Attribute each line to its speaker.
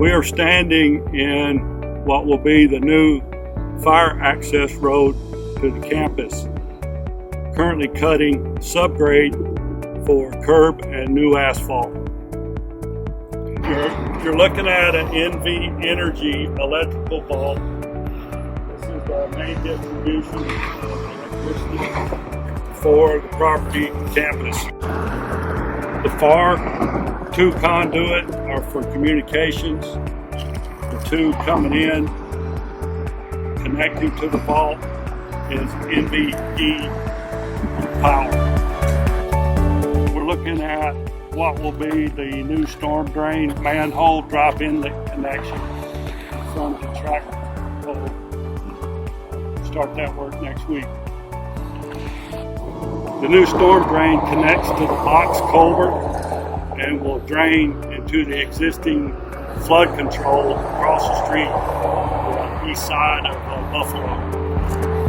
Speaker 1: We are standing in what will be the new fire access road to the campus, currently cutting subgrade for curb and new asphalt. You're looking at an NV Energy electrical vault. This is the main distribution of electricity for the property campus. The far two conduit are for communications. The two coming in, connecting to the vault, is NVE power. We're looking at what will be the new storm drain manhole drop inlet connection from the track hole. Start that work next week. The new storm drain connects to the box culvert and will drain into the existing flood control across the street on the east side of Buffalo.